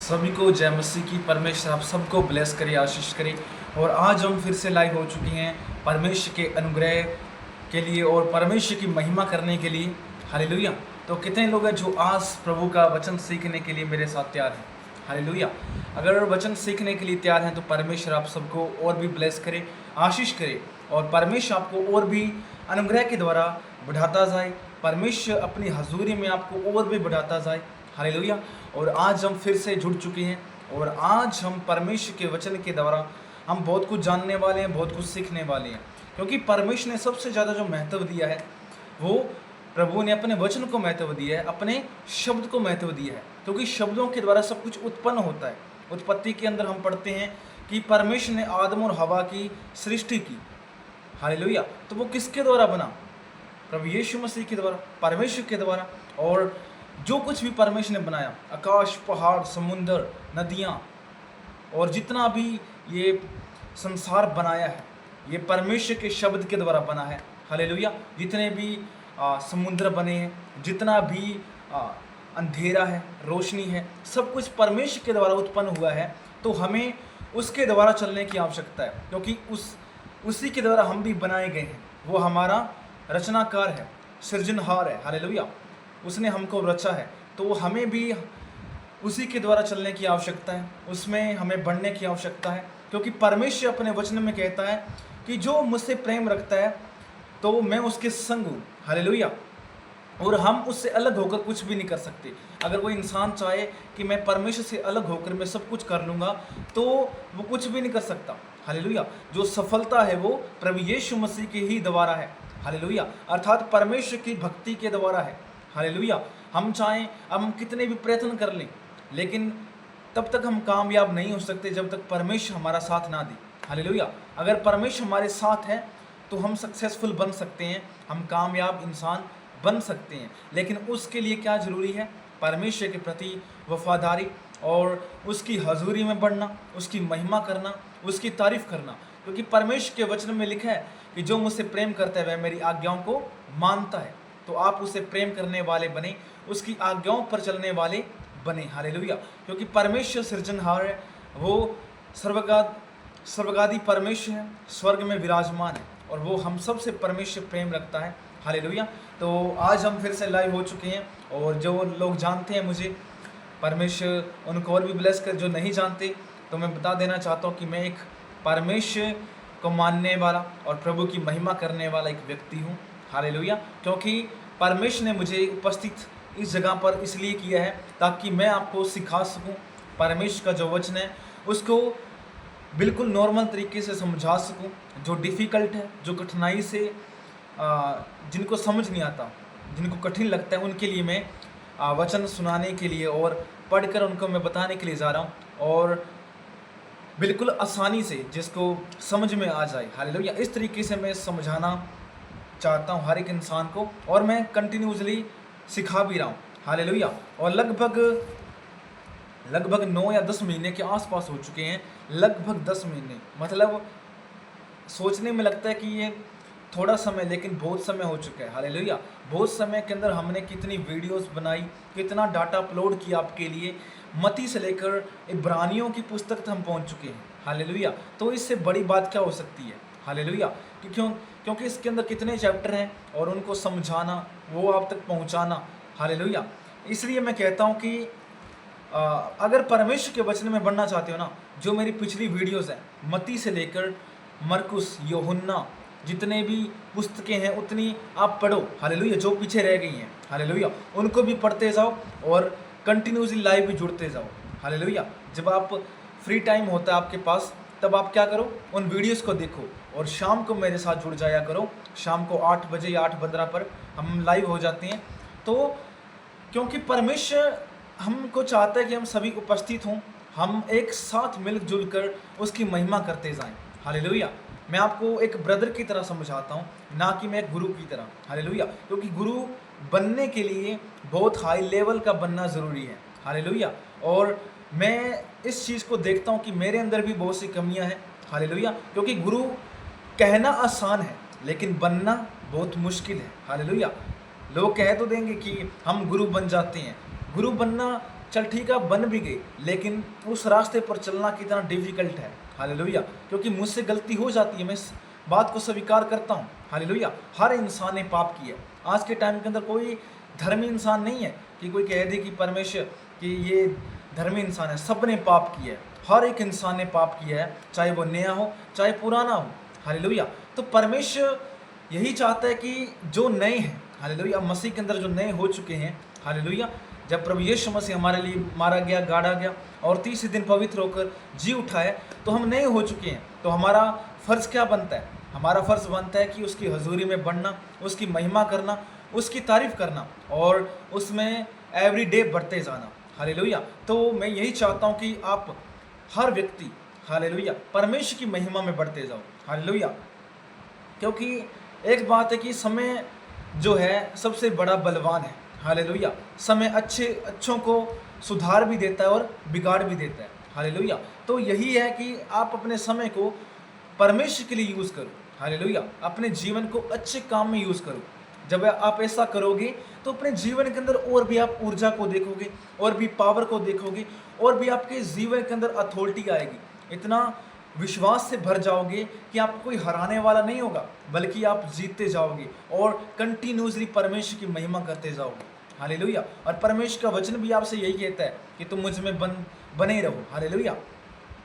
सभी को जय मसीह की। परमेश्वर आप सबको ब्लेस करे, आशीष करे। और आज हम फिर से लाइव हो चुके हैं परमेश्वर के अनुग्रह के लिए और परमेश्वर की महिमा करने के लिए। हालेलुया। तो कितने लोग हैं जो आज प्रभु का वचन सीखने के लिए मेरे साथ तैयार हैं? हालेलुया। अगर वचन सीखने के लिए तैयार हैं तो परमेश्वर आप सबको और भी ब्लेस करे, आशीष करे और परमेश्वर आपको और भी अनुग्रह के द्वारा बढ़ाता जाए। परमेश्वर अपनी हजूरी में आपको और भी बढ़ाता जाए। हालेलुया। और आज हम फिर से जुड़ चुके हैं और आज हम परमेश्वर के वचन के द्वारा हम बहुत कुछ जानने वाले हैं, बहुत कुछ सीखने वाले हैं। क्योंकि परमेश्वर ने सबसे ज़्यादा जो महत्व दिया है वो प्रभु ने अपने वचन को महत्व दिया है, अपने शब्द को महत्व दिया है। क्योंकि शब्दों के द्वारा सब कुछ उत्पन्न होता है। उत्पत्ति के अंदर हम पढ़ते हैं कि परमेश्वर ने आदम और हवा की सृष्टि की। हालेलुया। तो वो किसके द्वारा बना? प्रभु यीशु मसीह के द्वारा, परमेश्वर के द्वारा। और जो कुछ भी परमेश्वर ने बनाया, आकाश, पहाड़, समुंदर, नदियाँ और जितना भी ये संसार बनाया है, ये परमेश्वर के शब्द के द्वारा बना है। हालेलुया। जितने भी समुद्र बने हैं, जितना भी अंधेरा है, रोशनी है, सब कुछ परमेश्वर के द्वारा उत्पन्न हुआ है। तो हमें उसके द्वारा चलने की आवश्यकता है, क्योंकि उसी के द्वारा हम भी बनाए गए हैं। वो हमारा रचनाकार है, सृजनहार है। हालेलुया। उसने हमको रचा है, तो हमें भी उसी के द्वारा चलने की आवश्यकता है, उसमें हमें बढ़ने की आवश्यकता है। क्योंकि परमेश्वर अपने वचन में कहता है कि जो मुझसे प्रेम रखता है तो मैं उसके संग हूँ। हालेलुया। और हम उससे अलग होकर कुछ भी नहीं कर सकते। अगर कोई इंसान चाहे कि मैं परमेश्वर से अलग होकर मैं सब कुछ कर लूँगा तो वो कुछ भी नहीं कर सकता। हालेलुया। जो सफलता है वो प्रभु यीशु मसीह के ही द्वारा है। हालेलुया। अर्थात परमेश्वर की भक्ति के द्वारा है। हालेलुया। हम चाहें, हम कितने भी प्रयत्न कर लें, लेकिन तब तक हम कामयाब नहीं हो सकते जब तक परमेश्वर हमारा साथ ना दे। हालेलुया। अगर परमेश्वर हमारे साथ है तो हम सक्सेसफुल बन सकते हैं, हम कामयाब इंसान बन सकते हैं। लेकिन उसके लिए क्या ज़रूरी है? परमेश्वर के प्रति वफादारी और उसकी हजूरी में बढ़ना, उसकी महिमा करना, उसकी तारीफ करना। क्योंकि परमेश्वर के वचन में लिखा है कि जो मुझसे प्रेम करता है वह मेरी आज्ञाओं को मानता है। तो आप उसे प्रेम करने वाले बने, उसकी आज्ञाओं पर चलने वाले बने। हालेलुया। क्योंकि परमेश्वर सृजनहार है, वो सर्वगादी परमेश्वर है, स्वर्ग में विराजमान है और वो हम सब से परमेश्वर प्रेम रखता है। हालेलुया। तो आज हम फिर से लाइव हो चुके हैं और जो लोग जानते हैं मुझे, परमेश्वर उनको और भी ब्लेस कर। जो नहीं जानते तो मैं बता देना चाहता हूँ कि मैं एक परमेश्वर को मानने वाला और प्रभु की महिमा करने वाला एक व्यक्ति हूँ। हालेलुया। क्योंकि परमेश्वर ने मुझे उपस्थित इस जगह पर इसलिए किया है ताकि मैं आपको सिखा सकूं। परमेश्वर का जो वचन है उसको बिल्कुल नॉर्मल तरीके से समझा सकूं। जो डिफ़िकल्ट है, जो कठिनाई से जिनको समझ नहीं आता, जिनको कठिन लगता है, उनके लिए मैं वचन सुनाने के लिए और पढ़कर उनको मैं बताने के लिए जा रहा हूँ और बिल्कुल आसानी से जिसको समझ में आ जाए। हालेलुया। इस तरीके से मैं समझाना चाहता हूँ हर एक इंसान को और मैं कंटिन्यूसली सिखा भी रहा हूँ। हालेलुया। और लगभग 9 या 10 महीने के आसपास हो चुके हैं। लगभग 10 महीने, मतलब सोचने में लगता है कि ये थोड़ा समय, लेकिन बहुत समय हो चुका है। हालेलुया। बहुत समय के अंदर हमने कितनी वीडियोस बनाई, कितना डाटा अपलोड किया आपके लिए। मत्ती से लेकर इब्रानियों की पुस्तक तक हम पहुंच चुके हैं। हालेलुया। तो इससे बड़ी बात क्या हो सकती है? हालेलुया। क्योंकि इसके अंदर कितने चैप्टर हैं और उनको समझाना, वो आप तक पहुंचाना। हालेलुया। इसलिए मैं कहता हूं कि अगर परमेश्वर के वचन में बढ़ना चाहते हो ना, जो मेरी पिछली वीडियोस हैं, मत्ती से लेकर मरकुस, यूहन्ना, जितने भी पुस्तकें हैं उतनी आप पढ़ो। हालेलुया। जो पीछे रह गई हैं, हालेलुया, उनको भी पढ़ते जाओ और कंटिन्यूसली लाइव भी जुड़ते जाओ। हालेलुया। जब आप फ्री टाइम होता है आपके पास, तब आप क्या करो, उन वीडियोस को देखो और शाम को मेरे साथ जुड़ जाया करो। शाम को 8 बजे या 8:15 पर हम लाइव हो जाते हैं। तो क्योंकि परमेश्वर हमको चाहता है कि हम सभी उपस्थित हों, हम एक साथ मिलजुल कर उसकी महिमा करते जाएं। हालेलुया। मैं आपको एक ब्रदर की तरह समझाता हूँ, ना कि मैं एक गुरु की तरह। हालेलुया। क्योंकि गुरु बनने के लिए बहुत हाई लेवल का बनना ज़रूरी है। हालेलुया। और मैं इस चीज़ को देखता हूँ कि मेरे अंदर भी बहुत सी कमियाँ हैं। हालेलुया। क्योंकि गुरु कहना आसान है लेकिन बनना बहुत मुश्किल है। हालेलुया। लोग कह तो देंगे कि हम गुरु बन जाते हैं, गुरु बनना चल ठीक है बन भी गई, लेकिन उस रास्ते पर चलना कितना डिफिकल्ट है। हालेलुया। क्योंकि मुझसे गलती हो जाती है, मैं इस बात को स्वीकार करता हूँ। हालेलुया। हर इंसान ने पाप किया। आज के टाइम के अंदर कोई धर्मी इंसान नहीं है कि कोई कह दे कि परमेश्वर कि ये धर्मी इंसान है। सब ने पाप किया है, हर एक इंसान ने पाप किया है, चाहे वो नया हो चाहे पुराना हो। हालेलुया। तो परमेश्वर यही चाहता है कि जो नए हैं, हालेलुया, मसीह के अंदर जो नए हो चुके हैं, हालेलुया, जब प्रभु यीशु मसीह हमारे लिए मारा गया, गाड़ा गया और तीसरे दिन पवित्र होकर जी उठा है, तो हम नए हो चुके हैं। तो हमारा फ़र्ज़ क्या बनता है? हमारा फ़र्ज़ बनता है कि उसकी हजूरी में बढ़ना, उसकी महिमा करना, उसकी तारीफ़ करना और उसमें एवरी डे बढ़ते जाना। हालेलुया। तो मैं यही चाहता हूँ कि आप हर व्यक्ति, हालेलुया, परमेश्वर की महिमा में बढ़ते जाओ। हालेलुया। क्योंकि एक बात है कि समय जो है सबसे बड़ा बलवान है। हालेलुया। समय अच्छों को सुधार भी देता है और बिगाड़ भी देता है। हालेलुया। तो यही है कि आप अपने समय को परमेश्वर के लिए यूज़ करो। हालेलुया। अपने जीवन को अच्छे काम में यूज़ करो। जब आप ऐसा करोगे तो अपने जीवन के अंदर और भी आप ऊर्जा को देखोगे, और भी पावर को देखोगे, और भी आपके जीवन के अंदर अथॉरिटी आएगी। इतना विश्वास से भर जाओगे कि आपको कोई हराने वाला नहीं होगा, बल्कि आप जीतते जाओगे और कंटिन्यूसली परमेश्वर की महिमा करते जाओगे। हालेलुया। और परमेश्वर का वचन भी आपसे यही कहता है कि तुम मुझ में बने रहो। हालेलुया।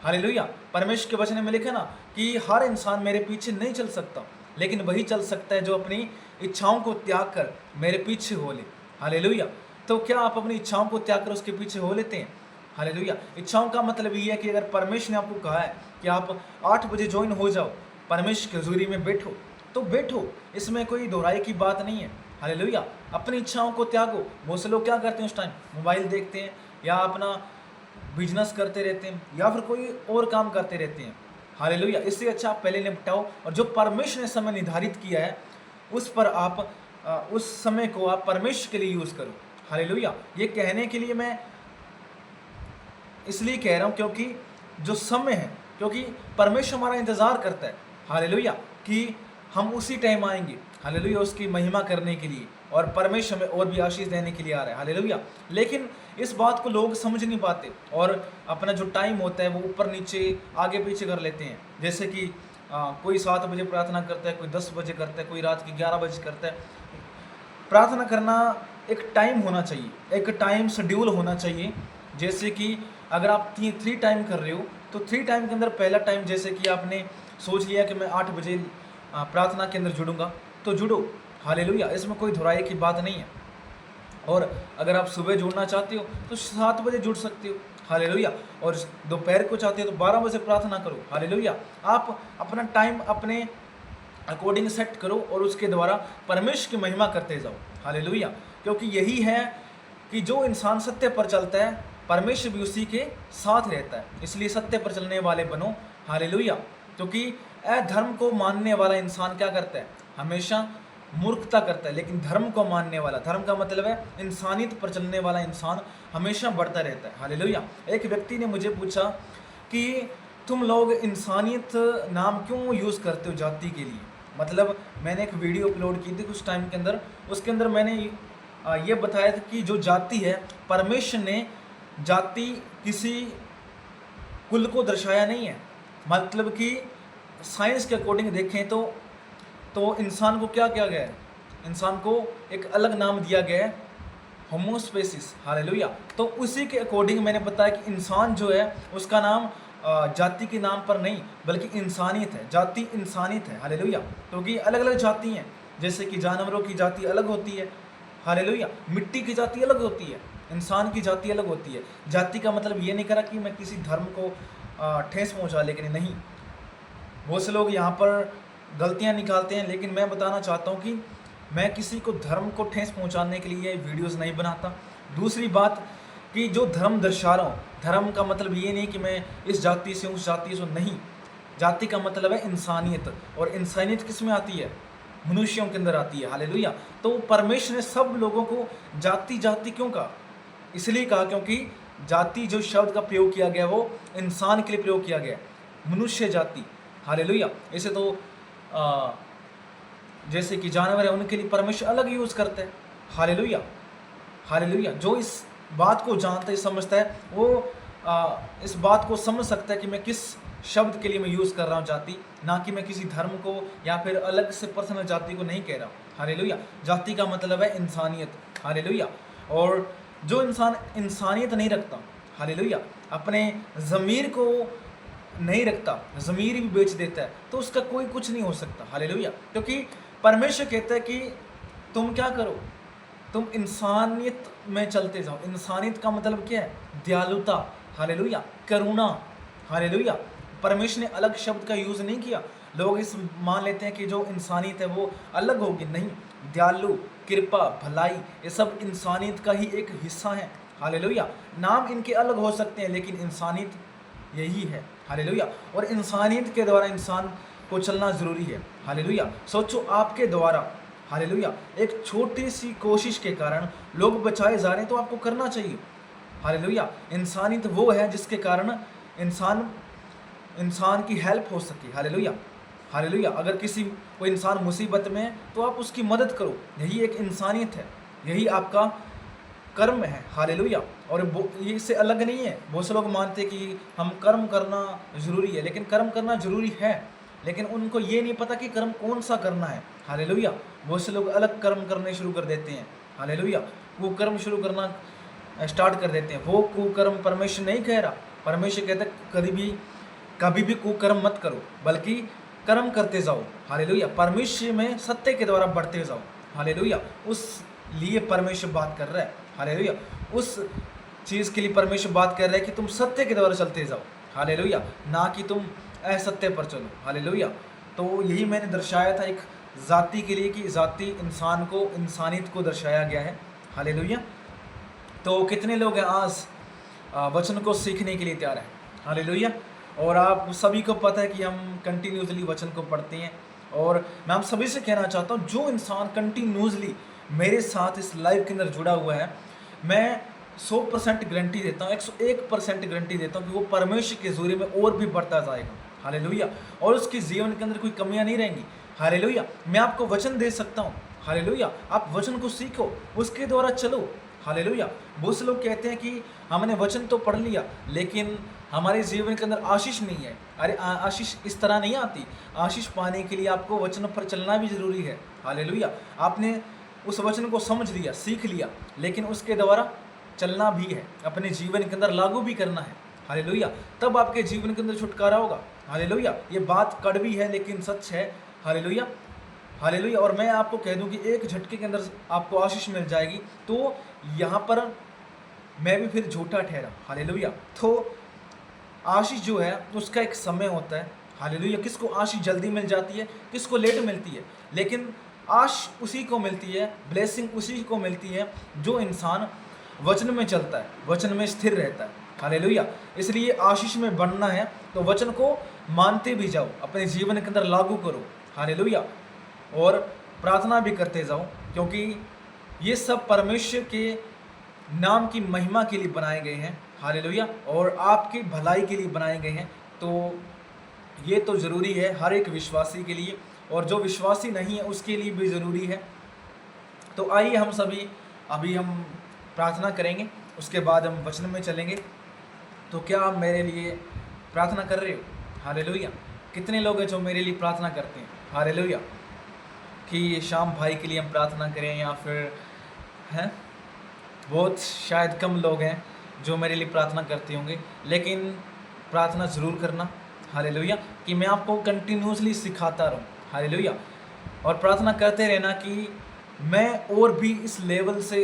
हालेलुया। परमेश्वर के वचन में लिखा ना कि हर इंसान मेरे पीछे नहीं चल सकता, लेकिन वही चल सकता है जो अपनी इच्छाओं को त्याग कर मेरे पीछे हो ले। हालेलुया। तो क्या आप अपनी इच्छाओं को त्याग कर उसके पीछे हो लेते हैं? हालेलुया। इच्छाओं का मतलब ये है कि अगर परमेश्वर ने आपको कहा है कि आप 8 बजे ज्वाइन हो जाओ, परमेश्वर की हजूरी में बैठो, तो बैठो, इसमें कोई दोहराई की बात नहीं है। हालेलुया। अपनी इच्छाओं को त्यागो। बहुत से लोग क्या करते हैं उस टाइम? मोबाइल देखते हैं या अपना बिजनेस करते रहते हैं या फिर कोई और काम करते रहते हैं। हालेलुया। इससे अच्छा आप पहले निपटाओ और जो परमेश्वर ने समय निर्धारित किया है उस पर आप उस समय को आप परमेश्वर के लिए यूज़ करो। हालेलुया। ये कहने के लिए मैं इसलिए कह रहा हूँ क्योंकि जो समय है, क्योंकि परमेश्वर हमारा इंतज़ार करता है। हालेलुया। कि हम उसी टाइम आएंगे। हालेलुया। उसकी महिमा करने के लिए, और परमेश्वर में और भी आशीष देने के लिए आ रहा है। हालेलुया। लेकिन इस बात को लोग समझ नहीं पाते और अपना जो टाइम होता है वो ऊपर नीचे आगे पीछे कर लेते हैं। जैसे कि कोई 7 बजे प्रार्थना करता है, कोई 10 बजे करता है, कोई रात के 11 बजे करता है। प्रार्थना करना एक टाइम होना चाहिए, एक टाइम शेड्यूल होना चाहिए। जैसे कि अगर आप 3 टाइम कर रहे हो तो 3 टाइम के अंदर पहला टाइम, जैसे कि आपने सोच लिया कि मैं 8 बजे प्रार्थना के अंदर जुड़ूंगा, तो जुड़ो। हालेलुया। इसमें कोई धुराई की बात नहीं है। और अगर आप सुबह जुड़ना चाहते हो तो 7 बजे जुड़ सकते हो। हालेलुया। और दोपहर को चाहते हो तो 12 बजे प्रार्थना करो। हालेलुया। आप अपना टाइम अपने अकॉर्डिंग सेट करो और उसके द्वारा परमेश्वर की महिमा करते जाओ। हालेलुया। क्योंकि यही है कि जो इंसान सत्य पर चलता है परमेश्वर भी उसी के साथ रहता है। इसलिए सत्य पर चलने वाले बनो। हालेलुया। क्योंकि अधर्म को मानने वाला इंसान क्या करता है? हमेशा मूर्खता करता है, लेकिन धर्म को मानने वाला, धर्म का मतलब है इंसानियत पर चलने वाला इंसान हमेशा बढ़ता रहता है। हालेलुया। एक व्यक्ति ने मुझे पूछा कि तुम लोग इंसानियत नाम क्यों यूज़ करते हो जाति के लिए? मतलब मैंने एक वीडियो अपलोड की थी कुछ टाइम के अंदर, उसके अंदर मैंने ये बताया था कि जो जाति है, परमेश्वर ने जाति किसी कुल को दर्शाया नहीं है। मतलब कि साइंस के अकॉर्डिंग देखें तो इंसान को क्या किया गया है? इंसान को एक अलग नाम दिया गया है, होमोस्पेसिस। हालेलुया। तो उसी के अकॉर्डिंग मैंने बताया कि इंसान जो है उसका नाम जाति के नाम पर नहीं बल्कि इंसानियत है। जाति इंसानियत है। हालेलुया। क्योंकि अलग अलग जाति हैं, जैसे कि जानवरों की जाति अलग होती है। हालेलुया। मिट्टी की जाति अलग होती है, इंसान की जाति अलग होती है। जाति का मतलब ये नहीं करा कि मैं किसी धर्म को ठेस पहुँचा, लेकिन नहीं, बहुत से लोग यहाँ पर गलतियाँ निकालते हैं। लेकिन मैं बताना चाहता हूँ कि मैं किसी को धर्म को ठेस पहुँचाने के लिए वीडियोस नहीं बनाता। दूसरी बात कि जो धर्म दर्शा रहा हूँ, धर्म का मतलब ये नहीं कि मैं इस जाति से उस जाति से, नहीं। जाति का मतलब है इंसानियत, और इंसानियत किस में आती है? मनुष्यों के अंदर आती है। हालेलुया। तो परमेश्वर ने सब लोगों को जाति जाति क्यों कहा? इसलिए कहा क्योंकि जाति जो शब्द का प्रयोग किया गया वो इंसान के लिए प्रयोग किया गया, मनुष्य जाति। हालेलुया। इसे तो जैसे कि जानवर है उनके लिए परमेश्वर अलग यूज़ करते हैं। हालेलुया। हालेलुया। जो इस बात को जानता है, समझता है, वो इस बात को समझ सकता है कि मैं किस शब्द के लिए मैं यूज़ कर रहा हूँ जाति, ना कि मैं किसी धर्म को या फिर अलग से पर्सनल जाति को नहीं कह रहा हूँ। हालेलुया। जाति का मतलब है इंसानियत। हालेलुया। और जो इंसान इंसानियत नहीं रखता, हालेलुया, अपने ज़मीर को नहीं रखता, ज़मीर भी बेच देता है, तो उसका कोई कुछ नहीं हो सकता। हालेलुया। क्योंकि परमेश्वर कहता है कि तुम क्या करो, तुम इंसानियत में चलते जाओ। इंसानियत का मतलब क्या है? दयालुता, हालेलुया, करुणा, हालेलुया। परमेश्वर ने अलग शब्द का यूज़ नहीं किया। लोग इस मान लेते हैं कि जो इंसानियत है वो अलग होगी, नहीं। दयालु, कृपा, भलाई, ये सब इंसानियत का ही एक हिस्सा है। हालेलुया। नाम इनके अलग हो सकते हैं लेकिन इंसानियत यही है। हालेलुया। और इंसानियत के द्वारा इंसान को चलना ज़रूरी है। हालेलुया। सोचो आपके द्वारा, हालेलुया, एक छोटी सी कोशिश के कारण लोग बचाए जा रहे हैं, तो आपको करना चाहिए। हालेलुया। इंसानियत वो है जिसके कारण इंसान की हेल्प हो सके। हालेलुया। हालेलुया। अगर कोई इंसान मुसीबत में है तो आप उसकी मदद करो, यही एक इंसानियत है, यही आपका कर्म है। हालेलुया। और ये इससे अलग नहीं है। बहुत से लोग मानते हैं कि हम कर्म करना ज़रूरी है, लेकिन कर्म करना ज़रूरी है, लेकिन उनको ये नहीं पता कि कर्म कौन सा करना है। हालेलुया। बहुत से लोग अलग कर्म करने शुरू कर देते हैं। हालेलुया। कुकर्म शुरू करना स्टार्ट कर देते हैं। वो कुकर्म परमेश्वर नहीं कह रहा। परमेश्वर कहता है कभी भी कुकर्म मत करो, बल्कि कर्म करते जाओ। हालेलुया। परमेश्वर में सत्य के द्वारा बढ़ते जाओ। हालेलुया। उस लिए परमेश्वर बात कर रहा है। हालेलुया। उस चीज़ के लिए परमेश्वर बात कर रहा है कि तुम सत्य के द्वारा चलते जाओ। हालेलुया। ना कि तुम असत्य पर चलो। हालेलुया। तो यही मैंने दर्शाया था एक जाति के लिए, कि जाति इंसान को, इंसानियत को दर्शाया गया है। हालेलुया। तो कितने लोग हैं आज वचन को सीखने के लिए तैयार हैं? हालेलुया। और आप सभी को पता है कि हम कंटिन्यूसली वचन को पढ़ते हैं, और मैं आप सभी से कहना चाहता हूँ, जो इंसान कंटिन्यूसली मेरे साथ इस लाइव के अंदर जुड़ा हुआ है, मैं 100% गारंटी देता हूँ, 101% गारंटी देता हूँ कि वो परमेश्वर के ज़रिए में और भी बढ़ता जाएगा। हालेलुया। और उसके जीवन के अंदर कोई कमियां नहीं रहेंगी। हालेलुया। मैं आपको वचन दे सकता हूँ। हालेलुया। आप वचन को सीखो, उसके द्वारा चलो। हालेलुया। बहुत से लोग कहते हैं कि हमने वचन तो पढ़ लिया, लेकिन हमारे जीवन के अंदर आशीष नहीं है। अरे आशीष इस तरह नहीं आती। आशीष पाने के लिए आपको वचन पर चलना भी ज़रूरी है। हालेलुया। आपने उस वचन को समझ लिया, सीख लिया, लेकिन उसके द्वारा चलना भी है, अपने जीवन के अंदर लागू भी करना है। हालेलुया। तब आपके जीवन के अंदर छुटकारा होगा। हालेलुया। ये बात कड़वी है लेकिन सच है। हालेलुया। हालेलुया। और मैं आपको कह दूं कि एक झटके के अंदर आपको आशीष मिल जाएगी। तो यहाँ पर मैं भी फिर झूठा ठहरा। हालेलुया। तो आशीष जो है उसका एक समय होता है। हालेलुया। किसको आशीष जल्दी मिल जाती है, किसको लेट मिलती है, लेकिन आशीष उसी को मिलती है, ब्लेसिंग उसी को मिलती है जो इंसान वचन में चलता है, वचन में स्थिर रहता है। हालेलुया। इसलिए आशीष में बढ़ना है तो वचन को मानते भी जाओ, अपने जीवन के अंदर लागू करो। हालेलुया। और प्रार्थना भी करते जाओ, क्योंकि ये सब परमेश्वर के नाम की महिमा के लिए बनाए गए हैं। हालेलुया। और आपकी भलाई के लिए बनाए गए हैं। तो ये तो ज़रूरी है हर एक विश्वासी के लिए, और जो विश्वासी नहीं है उसके लिए भी ज़रूरी है। तो आइए हम सभी अभी हम प्रार्थना करेंगे, उसके बाद हम वचन में चलेंगे। तो क्या आप मेरे लिए प्रार्थना कर रहे हो? हालेलुया। कितने लोग हैं जो मेरे लिए प्रार्थना करते हैं? हालेलुया। कि शाम भाई के लिए हम प्रार्थना करें, या फिर हैं, बहुत शायद कम लोग हैं जो मेरे लिए प्रार्थना करते होंगे, लेकिन प्रार्थना ज़रूर करना। हालेलुया। कि मैं आपको कंटिन्यूसली सिखाता रहूँ। हालेलुया। और प्रार्थना करते रहना कि मैं और भी इस लेवल से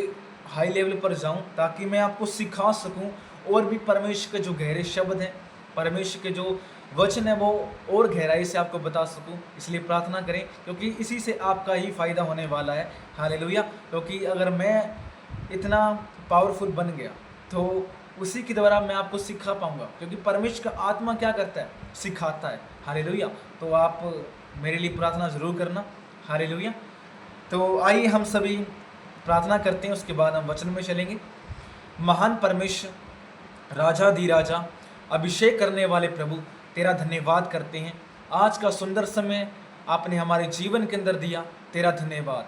हाई लेवल पर जाऊं, ताकि मैं आपको सिखा सकूं और भी परमेश्वर के जो गहरे शब्द हैं, परमेश्वर के जो वचन है, वो और गहराई से आपको बता सकूं। इसलिए प्रार्थना करें, क्योंकि इसी से आपका ही फ़ायदा होने वाला है। हालेलुया। क्योंकि अगर मैं इतना पावरफुल बन गया तो उसी के द्वारा मैं आपको सिखा पाऊंगा, क्योंकि परमेश्वर का आत्मा क्या करता है? सिखाता है। हालेलुया। तो आप मेरे लिए प्रार्थना ज़रूर करना। हालेलुया। तो आइए हम सभी प्रार्थना करते हैं, उसके बाद हम वचन में चलेंगे। महान परमेश्वर, राजा दी राजा, अभिषेक करने वाले प्रभु, तेरा धन्यवाद करते हैं। आज का सुंदर समय आपने हमारे जीवन के अंदर दिया, तेरा धन्यवाद।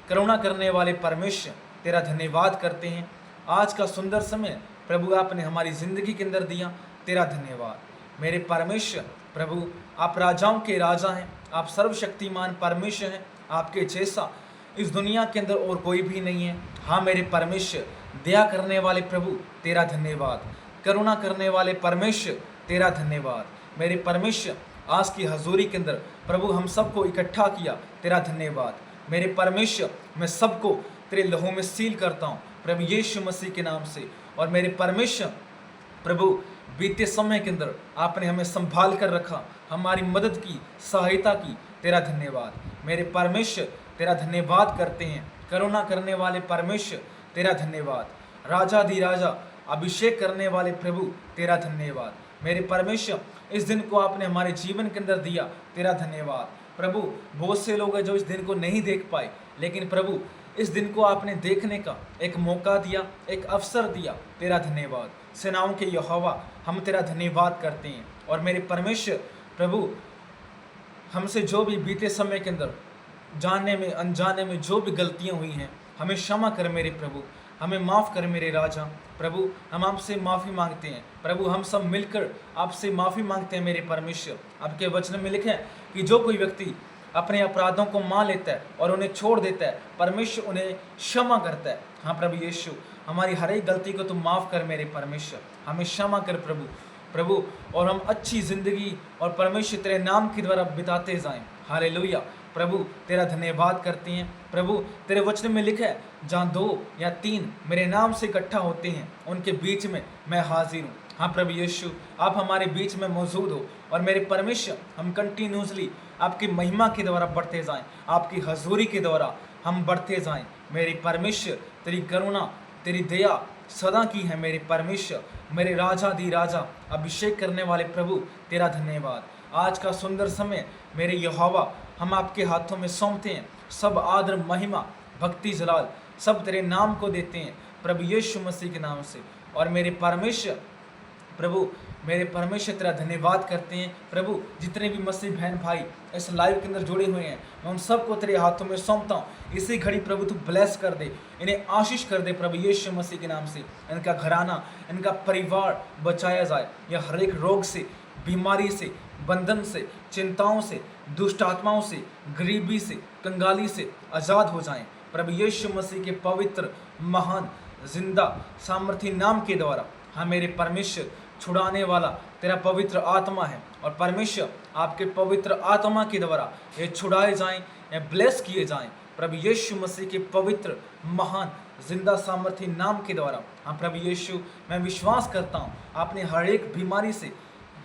करुणा करने वाले परमेश्वर, तेरा धन्यवाद करते हैं। आज का सुंदर समय प्रभु आपने हमारी ज़िंदगी के अंदर दिया, तेरा धन्यवाद। मेरे परमेश्वर प्रभु, आप राजाओं के राजा हैं, आप सर्वशक्तिमान परमेश्वर हैं, आपके जैसा इस दुनिया के अंदर और कोई भी नहीं है। हाँ मेरे परमेश्वर, दया करने वाले प्रभु तेरा धन्यवाद, करुणा करने वाले परमेश्वर तेरा धन्यवाद। मेरे परमेश्वर, आज की हजूरी के अंदर प्रभु हम सबको इकट्ठा किया, तेरा धन्यवाद। मेरे परमेश्वर, मैं सबको तेरे लहू में सील करता हूँ प्रभु यीशु मसीह के नाम से। और मेरे परमेश्वर प्रभु, बीते समय के अंदर आपने हमें संभाल कर रखा, हमारी मदद की, सहायता की, तेरा धन्यवाद। मेरे परमेश्वर तेरा धन्यवाद करते हैं, करुणा करने वाले परमेश्वर तेरा धन्यवाद। राजा दी राजा, अभिषेक करने वाले प्रभु तेरा धन्यवाद। मेरे परमेश्वर, इस दिन को आपने हमारे जीवन के अंदर दिया, तेरा धन्यवाद। प्रभु, बहुत से लोग हैं जो इस दिन को नहीं देख पाए, लेकिन प्रभु इस दिन को आपने देखने का एक मौका दिया, एक अवसर दिया, तेरा धन्यवाद। सेनाओं के यहोवा, हम तेरा धन्यवाद करते हैं। और मेरे परमेश्वर प्रभु, हमसे जो भी बीते समय के अंदर जानने में अनजाने में जो भी गलतियां हुई हैं, हमें क्षमा कर मेरे प्रभु, हमें माफ़ कर मेरे राजा। प्रभु, हम आपसे माफ़ी मांगते हैं। प्रभु, हम सब मिलकर आपसे माफ़ी मांगते हैं मेरे परमेश्वर। आपके वचन में लिखे हैं कि जो कोई व्यक्ति अपने अपराधों को मान लेता है और उन्हें छोड़ देता है, परमेश्वर उन्हें क्षमा करता है। हाँ प्रभु यीशु, हमारी हर एक गलती को तुम माफ़ कर मेरे परमेश्वर, हमें क्षमा कर प्रभु, और हम अच्छी ज़िंदगी और परमेश्वर तेरे नाम के द्वारा बिताते जाएं। हालेलुया। प्रभु, तेरा धन्यवाद करते हैं। प्रभु, तेरे वचन में लिखा है, जहाँ 2 या 3 मेरे नाम से इकट्ठा होते हैं, उनके बीच में मैं हाजिर हूँ। हाँ प्रभु यीशु, आप हमारे बीच में मौजूद हो। और मेरे परमेश्वर, हम कंटिन्यूसली आपकी महिमा के द्वारा बढ़ते जाएं, आपकी हजूरी के द्वारा हम बढ़ते जाएं। मेरे परमेश्वर, तेरी करुणा, तेरी दया सदा की है मेरे परमेश्वर। मेरे राजा दी राजा, अभिषेक करने वाले प्रभु तेरा धन्यवाद। आज का सुंदर समय मेरे यहोवा हम आपके हाथों में सौंपते हैं। सब आदर, महिमा, भक्ति, जलाल सब तेरे नाम को देते हैं प्रभु यीशु मसीह के नाम से। और मेरे परमेश्वर प्रभु, मेरे परमेश्वर तेरा धन्यवाद करते हैं। प्रभु, जितने भी मसीह बहन भाई इस लाइव के अंदर जुड़े हुए हैं, मैं उन सबको तेरे हाथों में सौंपता हूँ। इसी घड़ी प्रभु तू ब्लेस कर दे, इन्हें आशीष कर दे प्रभु यीशु मसीह के नाम से। इनका घराना, इनका परिवार बचाया जाए, या हर एक रोग से, बीमारी से, बंधन से, चिंताओं से, दुष्ट आत्माओं से, गरीबी से, कंगाली से आज़ाद हो जाएं प्रभु यीशु मसीह के पवित्र, महान, जिंदा, सामर्थी नाम के द्वारा। हाँ मेरे परमेश्वर, छुड़ाने वाला तेरा पवित्र आत्मा है। और परमेश्वर, आपके पवित्र आत्मा के द्वारा ये छुड़ाए जाएं, ये ब्लेस किए जाएं प्रभु यीशु मसीह के पवित्र, महान, जिंदा, सामर्थी नाम के द्वारा। हाँ प्रभु यीशु, मैं विश्वास करता हूँ आपने हर एक बीमारी से,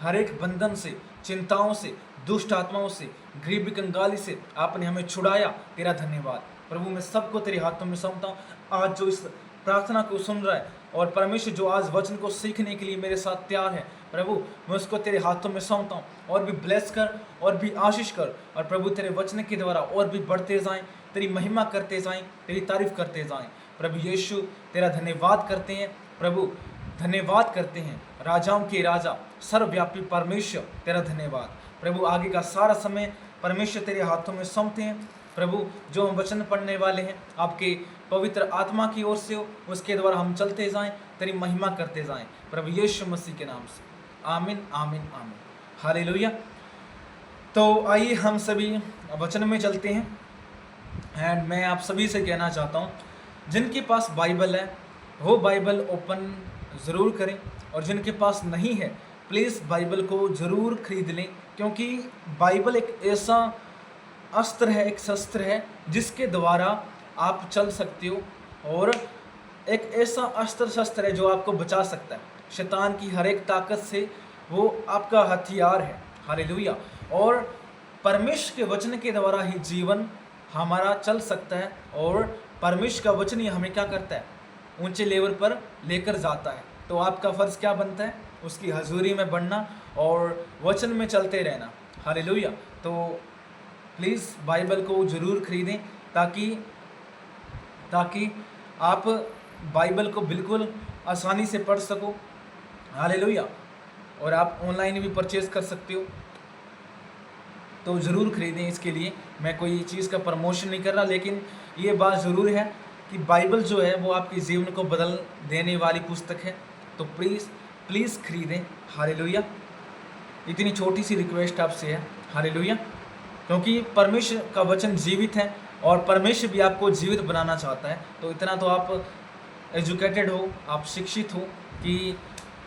हर एक बंधन से, चिंताओं से, दुष्ट आत्माओं से, गरीबी, कंगाली से आपने हमें छुड़ाया, तेरा धन्यवाद। प्रभु, मैं सबको तेरे हाथों में सौंपता हूँ। आज जो इस प्रार्थना को सुन रहा है, और परमेश्वर जो आज वचन को सीखने के लिए मेरे साथ तैयार है, प्रभु मैं उसको तेरे हाथों में सौंपता हूँ। और भी ब्लेस कर, और भी आशीष कर, और प्रभु तेरे वचन के द्वारा और भी बढ़ते जाएं, तेरी महिमा करते जाएं, तेरी तारीफ करते जाएं। प्रभु यीशु, तेरा धन्यवाद करते हैं। प्रभु, धन्यवाद करते हैं राजाओं के राजा, सर्वव्यापी परमेश्वर तेरा धन्यवाद। प्रभु, आगे का सारा समय परमेश्वर तेरे हाथों में सौंपते हैं। प्रभु, जो हम वचन पढ़ने वाले हैं आपके पवित्र आत्मा की ओर से हो, उसके द्वारा हम चलते जाएं, तेरी महिमा करते जाएं प्रभु यीशु मसीह के नाम से। आमीन, आमीन, आमीन। हालेलुया। तो आइए हम सभी वचन में चलते हैं। एंड मैं आप सभी से कहना चाहता हूँ, जिनके पास बाइबल है वो बाइबल ओपन ज़रूर करें, और जिनके पास नहीं है प्लीज़ बाइबल को ज़रूर खरीद लें, क्योंकि बाइबल एक ऐसा अस्त्र है, एक शस्त्र है जिसके द्वारा आप चल सकते हो, और एक ऐसा अस्त्र शस्त्र है जो आपको बचा सकता है शैतान की हर एक ताकत से। वो आपका हथियार है। हालेलुया। और परमेश्वर के वचन के द्वारा ही जीवन हमारा चल सकता है, और परमेश्वर का वचन ही हमें क्या करता है, ऊंचे लेवल पर लेकर जाता है। तो आपका फ़र्ज़ क्या बनता है, उसकी हजूरी में बढ़ना और वचन में चलते रहना। हालेलुया। तो प्लीज़ बाइबल को ज़रूर खरीदें, ताकि आप बाइबल को बिल्कुल आसानी से पढ़ सको। हालेलुया। और आप ऑनलाइन भी परचेज़ कर सकते हो, तो ज़रूर खरीदें। इसके लिए मैं कोई चीज़ का प्रमोशन नहीं कर रहा, लेकिन ये बात ज़रूर है कि बाइबल जो है वो आपके जीवन को बदल देने वाली पुस्तक है, तो प्लीज़ खरीदें। हालेलुया। इतनी छोटी सी रिक्वेस्ट आपसे है। हालेलुया। क्योंकि परमेश्वर का वचन जीवित है और परमेश्वर भी आपको जीवित बनाना चाहता है। तो इतना तो आप एजुकेटेड हो, आप शिक्षित हो कि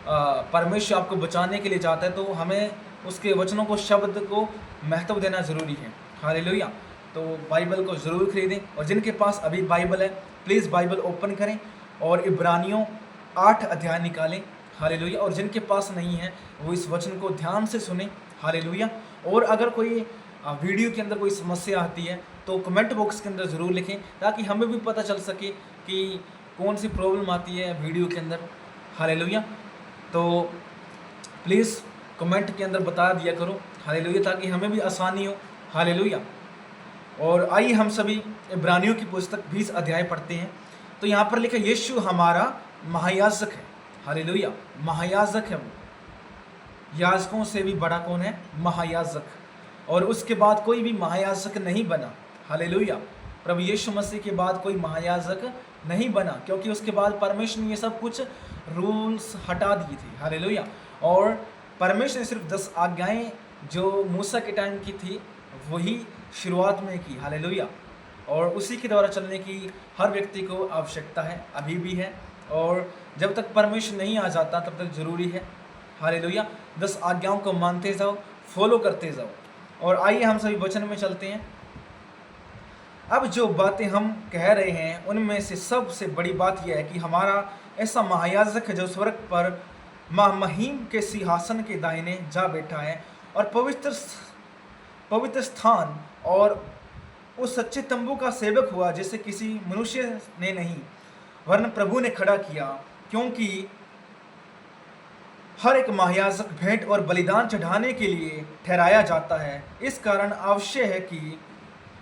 परमेश्वर आपको बचाने के लिए चाहता है, तो हमें उसके वचनों को, शब्द को महत्व देना ज़रूरी है। हालेलुया। तो बाइबल को ज़रूर खरीदें, और जिनके पास अभी बाइबल है प्लीज़ बाइबल ओपन करें और इब्रानियों 8 अध्याय निकालें। हालेलुया। और जिनके पास नहीं है वो इस वचन को ध्यान से सुने। हालेलुया। और अगर कोई वीडियो के अंदर कोई समस्या आती है तो कमेंट बॉक्स के अंदर ज़रूर लिखें, ताकि हमें भी पता चल सके कि कौन सी प्रॉब्लम आती है वीडियो के अंदर। हालेलुया। तो प्लीज़ कमेंट के अंदर बता दिया करो। हालेलुया। ताकि हमें भी आसानी हो। हालेलुया। और आइए हम सभी इब्रानियों की पुस्तक 20 अध्याय पढ़ते हैं। तो यहाँ पर लिखा, यीशु हमारा महायाजक है। हालेलुया। महायाजक है वो, याजकों से भी बड़ा कौन है? महायाजक। और उसके बाद कोई भी महायाजक नहीं बना। हालेलुया। प्रभु यीशु मसीह के बाद कोई महायाजक नहीं बना, क्योंकि उसके बाद परमेश्वर ने ये सब कुछ रूल्स हटा दिए थे। हालेलुया। और परमेश्वर ने सिर्फ 10 आज्ञाएं जो मूसा के टाइम की थी वही शुरुआत में की। हालेलुया। और उसी के द्वारा चलने की हर व्यक्ति को आवश्यकता है, अभी भी है, और जब तक परमेश्वर नहीं आ जाता तब तक ज़रूरी है। हालेलुया। 10 आज्ञाओं को मानते जाओ, फॉलो करते जाओ। और आइए हम सभी वचन में चलते हैं। अब जो बातें हम कह रहे हैं उनमें से सबसे बड़ी बात यह है कि हमारा ऐसा महायाजक है जो स्वर्ग पर महिम के सिंहासन के दाहिने जा बैठा है, और पवित्र स्थान और उस सच्चे तंबू का सेवक हुआ, जिसे किसी मनुष्य ने नहीं वरन प्रभु ने खड़ा किया। क्योंकि हर एक महायाजक भेंट और बलिदान चढ़ाने के लिए ठहराया जाता है, इस कारण आवश्यक है कि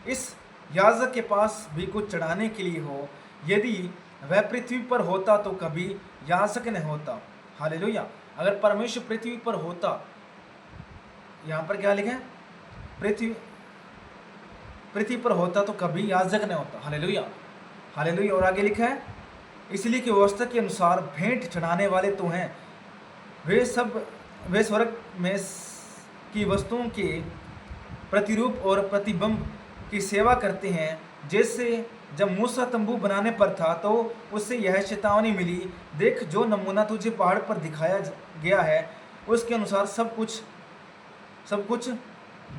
इस याजक के पास भी कुछ चढ़ाने के लिए हो। यदि वह पृथ्वी पर होता तो कभी याजक न होता। हालेलुया। अगर परमेश्वर पृथ्वी पर होता, यहाँ पर क्या लिखा है? पृथ्वी पर होता तो कभी याजक न होता। हालेलुया। हालेलुया। और आगे लिखा है, इसलिए कि व्यवस्था के अनुसार भेंट चढ़ाने वाले तो हैं, वे स्वर्ग में की वस्तुओं के प्रतिरूप और प्रतिबिंब की सेवा करते हैं। जैसे जब मूसा तंबू बनाने पर था तो उससे यह चेतावनी मिली, देख जो नमूना तुझे पहाड़ पर दिखाया गया है उसके अनुसार सब कुछ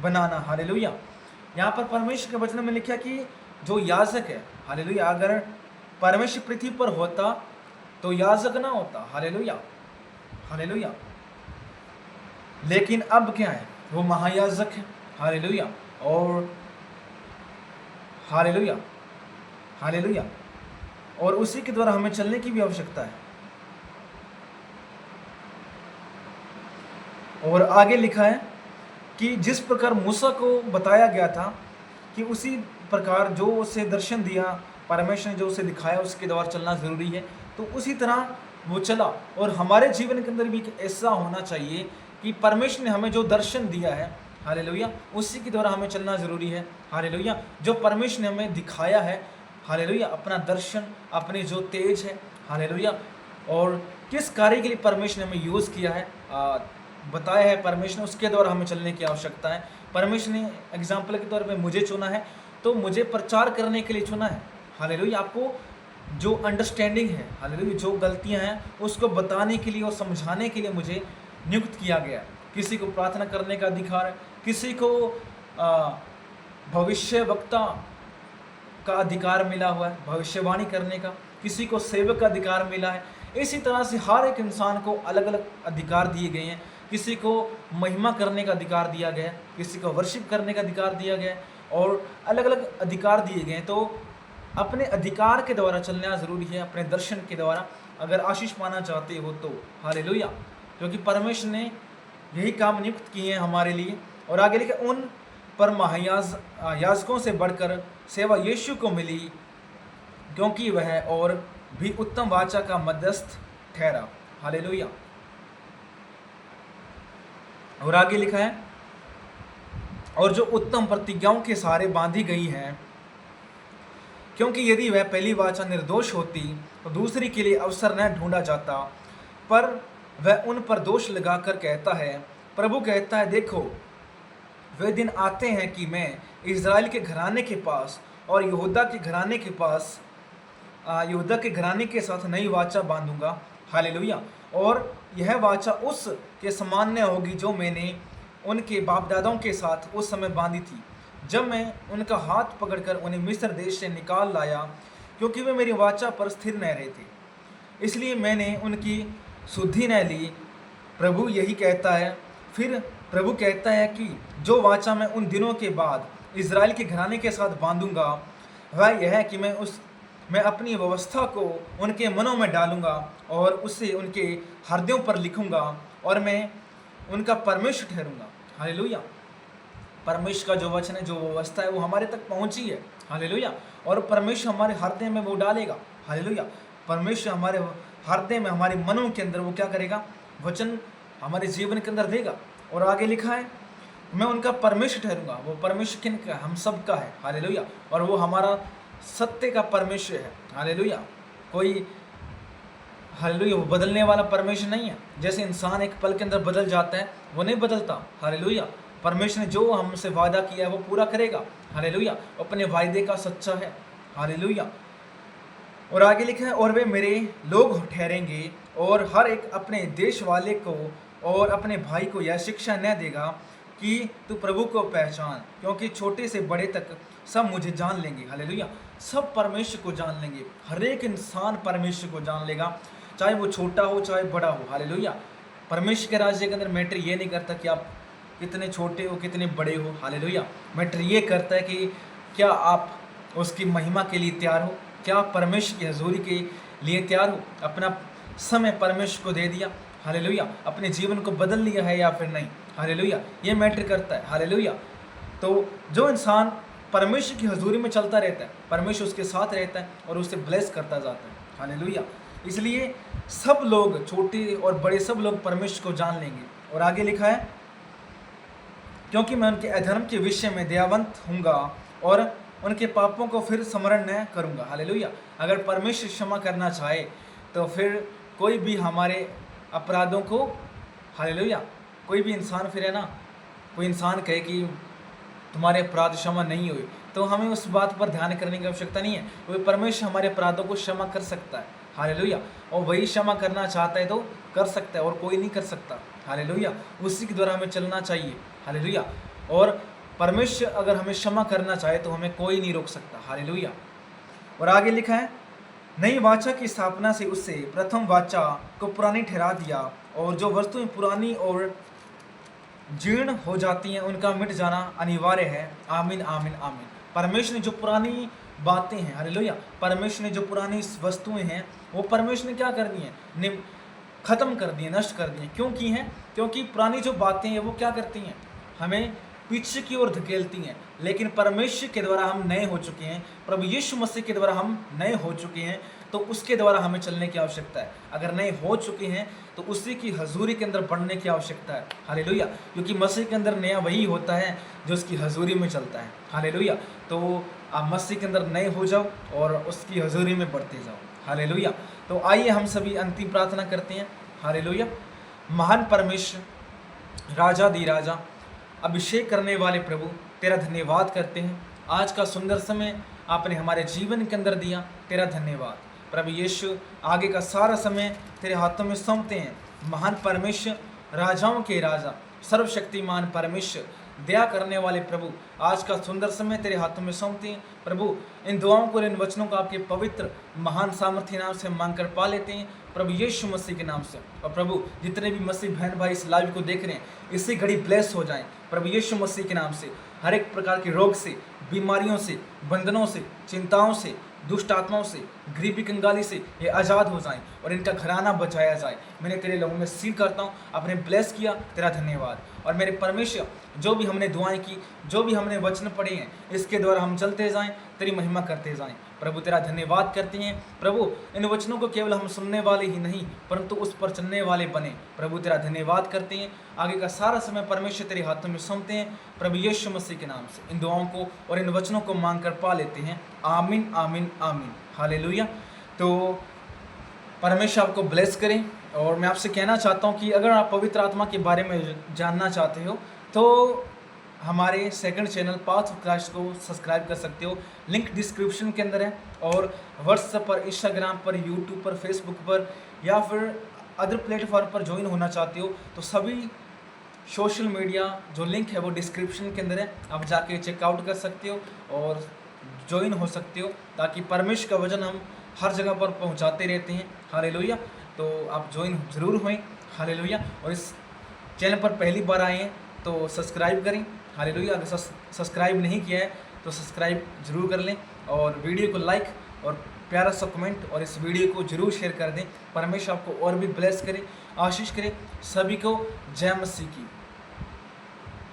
बनाना। हालेलुया। यहाँ पर परमेश्वर के वचन में लिखा कि जो याजक है, हालेलुया, अगर परमेश्वर पृथ्वी पर होता तो याजक ना होता। हालेलुया। हालेलुया। लेकिन अब क्या है? वो महायाजक है। हालेलुया। और हालेलुया। हालेलुया। और उसी के द्वारा हमें चलने की भी आवश्यकता है। और आगे लिखा है कि जिस प्रकार मूसा को बताया गया था कि उसी प्रकार जो उसे दर्शन दिया परमेश्वर ने, जो उसे दिखाया, उसके द्वारा चलना ज़रूरी है। तो उसी तरह वो चला। और हमारे जीवन के अंदर भी ऐसा होना चाहिए कि परमेश्वर ने हमें जो दर्शन दिया है, हालेलुया, उसी के द्वारा हमें चलना ज़रूरी है। हालेलुया। जो परमेश्वर ने हमें दिखाया है, हालेलुया, अपना दर्शन, अपने जो तेज है, हालेलुया, और किस कार्य के लिए परमेश्वर ने हमें यूज़ किया है, बताया है परमेश्वर ने, उसके द्वारा हमें चलने की आवश्यकता है। परमेश्वर ने एग्जाम्पल के तौर पे मुझे चुना है, तो मुझे प्रचार करने के लिए चुना है। हालेलुया। आपको जो अंडरस्टैंडिंग है, हालेलुया, जो गलतियां हैं उसको बताने के लिए और समझाने के लिए मुझे नियुक्त किया गया। किसी को प्रार्थना करने का अधिकार है, किसी को भविष्य वक्ता का अधिकार मिला हुआ है, भविष्यवाणी करने का, किसी को सेवक का अधिकार मिला है। इसी तरह से हर एक इंसान को अलग अलग अधिकार दिए गए हैं। किसी को महिमा करने का अधिकार दिया गया है, किसी को वर्शिप करने का अधिकार दिया गया है, और अलग अलग अधिकार दिए गए हैं। तो अपने अधिकार के द्वारा चलना ज़रूरी है, अपने दर्शन के द्वारा अगर आशीष पाना चाहते हो तो। हालेलुया। क्योंकि परमेश्वर ने यही काम नियुक्त किए हैं हमारे लिए। और आगे लिखा, उन पर याजकों से बढ़कर सेवा यीशु को मिली, क्योंकि वह और भी उत्तम वाचा का मध्यस्थ ठहरा। हालेलुया। और आगे लिखा है, और जो उत्तम प्रतिज्ञाओं के सहारे बांधी गई हैं, क्योंकि यदि वह पहली वाचा निर्दोष होती तो दूसरी के लिए अवसर न ढूंढा जाता, पर वह उन पर दोष लगाकर कहता है। प्रभु कहता है, देखो वे दिन आते हैं कि मैं इज़राइल के घराने के पास और यहूदा के घराने के पास यहूदा के घराने के साथ नई वाचा बांधूंगा। हालेलुया। और यह वाचा उस के समान न होगी जो मैंने उनके बाप दादाओं के साथ उस समय बांधी थी, जब मैं उनका हाथ पकड़कर उन्हें मिस्र देश से निकाल लाया, क्योंकि वे मेरी वाचा पर स्थिर न रहे थे, इसलिए मैंने उनकी शुद्धि न ली। प्रभु यही कहता है। फिर प्रभु कहता है कि जो वाचा मैं उन दिनों के बाद इज़राइल के घराने के साथ बांधूंगा वह यह है कि मैं अपनी व्यवस्था को उनके मनों में डालूंगा और उसे उनके हृदयों पर लिखूंगा और मैं उनका परमेश्वर ठहरूंगा। हालेलुया। परमेश्वर का जो वचन है, जो व्यवस्था है, वो हमारे तक पहुंची है। हालेलुया। और परमेश्वर हमारे हृदय में वो डालेगा। हालेलुया। परमेश्वर हमारे हृदय में, हमारे मनों के अंदर वो क्या करेगा? वचन हमारे जीवन के अंदर देगा। और आगे लिखा है, मैं उनका परमेश्वर ठहरूंगा। वो परमेश्वर किन का? हम सब का है। हालेलुया। और वो हमारा सत्य का परमेश्वर है। हालेलुया। कोई हालेलुया वो बदलने वाला परमेश्वर नहीं है। जैसे इंसान एक पल के अंदर बदल जाता है, वो नहीं बदलता। हालेलुया। परमेश्वर ने जो हमसे वादा किया है वो पूरा करेगा। हालेलुया। अपने वायदे का सच्चा है। हालेलुया। और आगे लिखा है, और वे मेरे लोग ठहरेंगे और हर एक अपने देश वाले को और अपने भाई को यह शिक्षा न देगा कि तू प्रभु को पहचान, क्योंकि छोटे से बड़े तक सब मुझे जान लेंगे। हालेलुया। सब परमेश्वर को जान लेंगे। हर एक इंसान परमेश्वर को जान लेगा, चाहे वो छोटा हो चाहे बड़ा हो। हालेलुया। परमेश्वर के राज्य के अंदर मैटर ये नहीं करता कि आप कितने छोटे हो कितने बड़े हो। हालेलुया। मैटर ये करता है कि क्या आप उसकी महिमा के लिए तैयार हो, क्या आप परमेश्वर की हजूरी के लिए तैयार हो, अपना समय परमेश्वर को दे दिया। हालेलुया। अपने जीवन को बदल लिया है या फिर नहीं। हालेलुया। ये मैटर करता है। हालेलुया। तो जो इंसान परमेश्वर की हजूरी में चलता रहता है, परमेश्वर उसके साथ रहता है और उसे ब्लेस करता जाता है। हालेलुया। इसलिए सब लोग, छोटे और बड़े, सब लोग परमेश्वर को जान लेंगे। और आगे लिखा है, क्योंकि मैं उनके अधर्म के विषय में दयावंत हूँगा और उनके पापों को फिर स्मरण न करूँगा। हालेलुया। अगर परमेश्वर क्षमा करना चाहे तो फिर कोई भी हमारे अपराधों को, हालेलुया, कोई भी इंसान फिर है ना, कोई इंसान कहे कि तुम्हारे अपराध क्षमा नहीं हुए, तो हमें उस बात पर ध्यान करने की आवश्यकता नहीं है। कोई परमेश्वर हमारे अपराधों को क्षमा कर सकता है। हालेलुया। और वही क्षमा करना चाहता है तो कर सकता है और कोई नहीं कर सकता। हालेलुया। उसी के द्वारा हमें चलना चाहिए। हालेलुया। और परमेश्वर अगर हमें क्षमा करना चाहे तो हमें कोई नहीं रोक सकता। हालेलुया। और आगे लिखा है, नई वाचा की स्थापना से उससे प्रथम वाचा को पुरानी ठहरा दिया, और जो वस्तुएं पुरानी और जीर्ण हो जाती हैं उनका मिट जाना अनिवार्य है। आमीन आमीन आमीन। परमेश्वर ने जो पुरानी बातें हैं, हालेलुया, परमेश्वर ने जो पुरानी वस्तुएं हैं वो परमेश्वर ने क्या कर दी हैं? खत्म कर दी हैं, नष्ट कर दी हैं। क्यों की हैं? क्योंकि पुरानी जो बातें हैं वो क्या करती हैं? हमें पीछे की ओर धकेलती हैं। लेकिन परमेश्वर के द्वारा हम नए हो चुके हैं, प्रभु यीशु मसीह के द्वारा हम नए हो चुके हैं, तो उसके द्वारा हमें चलने की आवश्यकता है। अगर नए हो चुके हैं तो उसी की हजूरी के अंदर बढ़ने की आवश्यकता है। हालेलुया। क्योंकि मसीह के अंदर नया वही होता है जो उसकी हजूरी में चलता है। हालेलुया। तो आप मसीह के अंदर नए हो जाओ और उसकी हजूरी में बढ़ते जाओ। हालेलुया। तो आइए हम सभी अंतिम प्रार्थना करते हैं। हालेलुया। महान परमेश्वर, राजा दी राजा, अभिषेक करने वाले प्रभु, तेरा धन्यवाद करते हैं। आज का सुंदर समय आपने हमारे जीवन के अंदर दिया, तेरा धन्यवाद। प्रभु यीशु, आगे का सारा समय तेरे हाथों में सौंपते हैं। महान परमेश्वर, राजाओं के राजा, सर्वशक्तिमान परमेश्वर, दया करने वाले प्रभु, आज का सुंदर समय तेरे हाथों में सौंपते हैं। प्रभु, इन दुआओं को, इन वचनों को आपके पवित्र महान सामर्थ्य नाम से मांग कर पा लेते हैं, प्रभु यीशु मसीह के नाम से। और प्रभु, जितने भी मसीह बहन भाई इस लाइव को देख रहे हैं, इसी घड़ी ब्लेस हो जाएं प्रभु यीशु मसीह के नाम से। हर एक प्रकार के रोग से, बीमारियों से, बंधनों से, चिंताओं से, दुष्ट आत्माओं से, गरीबी कंगाली से ये आज़ाद हो जाएं और इनका घराना बचाया जाए। मैंने तेरे लहू में सील करता हूँ, आपने ब्लेस किया, तेरा धन्यवाद। और मेरे परमेश्वर, जो भी हमने दुआएं की, जो भी हमने वचन पढ़े हैं, इसके द्वारा हम चलते जाएं, तेरी महिमा करते जाएं। प्रभु तेरा धन्यवाद करते हैं। प्रभु इन वचनों को केवल हम सुनने वाले ही नहीं परंतु उस पर चलने वाले बने। प्रभु तेरा धन्यवाद करते हैं। आगे का सारा समय परमेश्वर तेरे हाथों में सौंपते हैं। प्रभु यीशु मसीह के नाम से इन दुआओं को और इन वचनों को मांग कर पा लेते हैं। आमीन आमीन आमीन, हालेलुया। तो परमेश्वर आपको ब्लेस करें। और मैं आपसे कहना चाहता हूँ कि अगर आप पवित्र आत्मा के बारे में जानना चाहते हो तो हमारे second channel path of Christ को सब्सक्राइब कर सकते हो, लिंक डिस्क्रिप्शन के अंदर है। और व्हाट्सएप पर, इंस्टाग्राम पर, यूट्यूब पर, फेसबुक पर या फिर अदर प्लेटफॉर्म पर ज्वाइन होना चाहते हो तो सभी सोशल मीडिया जो लिंक है वो डिस्क्रिप्शन के अंदर है, आप जाके चेकआउट कर सकते हो और ज्वाइन हो सकते हो, ताकि परमेश्वर का वचन हम हर जगह पर पहुंचाते रहते हैं। हालेलुया। तो आप ज्वाइन ज़रूर हों। हालेलुया। और इस चैनल पर पहली बार आए हैं तो सब्सक्राइब करें। हालेलुया। अगर सब्सक्राइब नहीं किया है तो सब्सक्राइब जरूर कर लें और वीडियो को लाइक और प्यारा सा कमेंट और इस वीडियो को जरूर शेयर कर दें। परमेश्वर आपको और भी ब्लेस करे, आशीष करे। सभी को जय मसीह की।